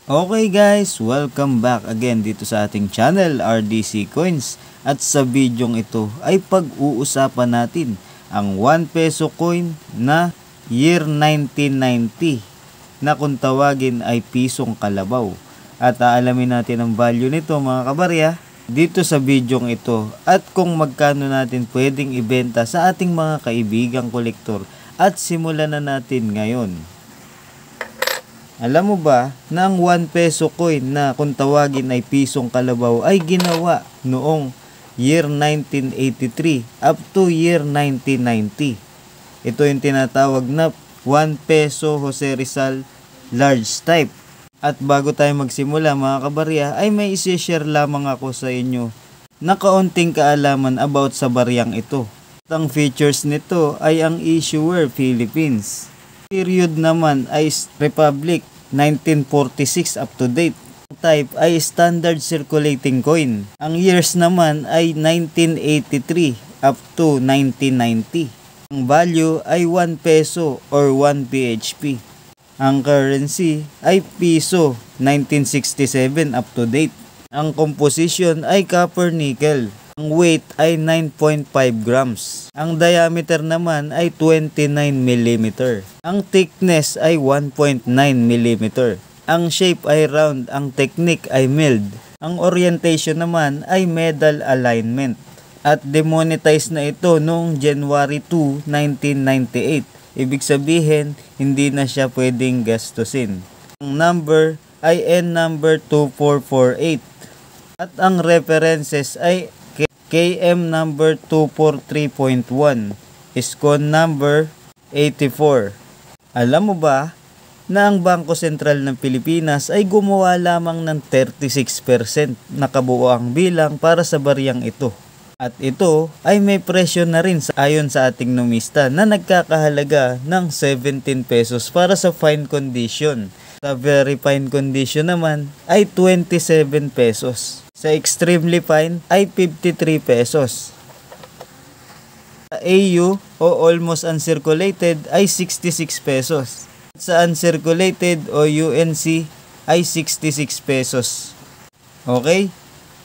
Okay guys, welcome back again dito sa ating channel RDC Coins. At sa bidyong ito ay pag-uusapan natin ang 1 peso coin na year 1990 na kung tawagin ay pisong kalabaw. At aalamin natin ang value nito mga kabarya dito sa bidyong ito at kung magkano natin pwedeng ibenta sa ating mga kaibigang kolektor. At simulan na natin ngayon. Alam mo ba na ang 1 peso coin na kung tawagin ay pisong kalabaw ay ginawa noong year 1983 up to year 1990. Ito yung tinatawag na 1 peso Jose Rizal large type. At bago tayo magsimula mga kabarya ay may isi-share lamang ako sa inyo na kaunting kaalaman about sa baryang ito. At ang features nito ay ang issuer Philippines. Period naman ay Republic 1946 up to date. Type ay standard circulating coin. Ang years naman ay 1983 up to 1990. Ang value ay 1 peso or 1 PHP. Ang currency ay piso 1967 up to date. Ang composition ay copper nickel. Ang weight ay 9.5 grams. Ang diameter naman ay 29 mm. Ang thickness ay 1.9 mm. Ang shape ay round. Ang technique ay milled. Ang orientation naman ay medal alignment. At demonetize na ito noong January 2, 1998. Ibig sabihin, hindi na siya pwedeng gastusin. Ang number ay N number 2448. At ang references ay KM number 243.1, ISKCON number 84. Alam mo ba na ang Bangko Sentral ng Pilipinas ay gumawa lamang ng 36% na kabuuang bilang para sa baryang ito. At ito ay may presyo na rin ayon sa ating numista na nagkakahalaga ng 17 pesos para sa fine condition. Sa very fine condition naman ay 27 pesos. Sa extremely fine ay 53 pesos. Sa AU o almost uncirculated ay 66 pesos. Sa uncirculated o UNC ay 66 pesos. Okay?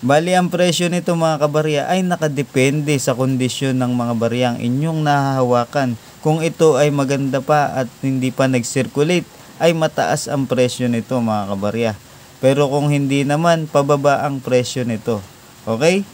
Bali ang presyo nito mga kabarya ay nakadepende sa kondisyon ng mga baryang inyong nahahawakan. Kung ito ay maganda pa at hindi pa nag-circulate ay mataas ang presyo nito mga kabarya. Pero kung hindi naman, pababa ang presyo nito. Okay?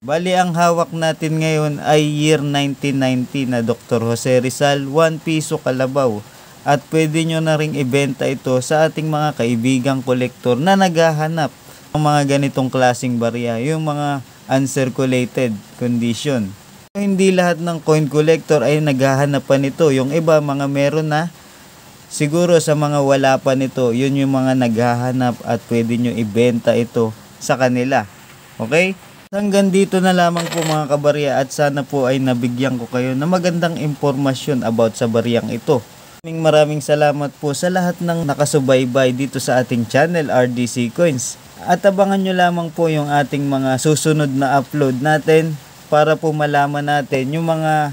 Bali, ang hawak natin ngayon ay year 1990 na Dr. Jose Rizal 1 piso kalabaw. At pwede nyo na ring ibenta ito sa ating mga kaibigang kolektor na naghahanap ng mga ganitong klaseng barya, yung mga uncirculated condition. Hindi lahat ng coin collector ay naghahanap pa nito. Yung iba, mga meron na. Siguro sa mga wala pa nito, yun yung mga naghahanap at pwede nyo ibenta ito sa kanila. Okay? Hanggang dito na lamang po mga kabarya at sana po ay nabigyan ko kayo ng magandang impormasyon about sa baryang ito. Maraming salamat po sa lahat ng nakasubaybay dito sa ating channel RDC Coins. At abangan nyo lamang po yung ating mga susunod na upload natin para po malaman natin yung mga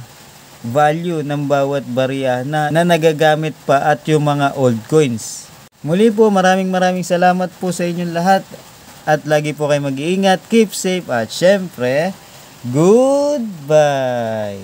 value ng bawat barya na nagagamit pa at yung mga old coins. Muli po maraming salamat po sa inyong lahat at lagi po kayo mag-iingat, keep safe at syempre, goodbye!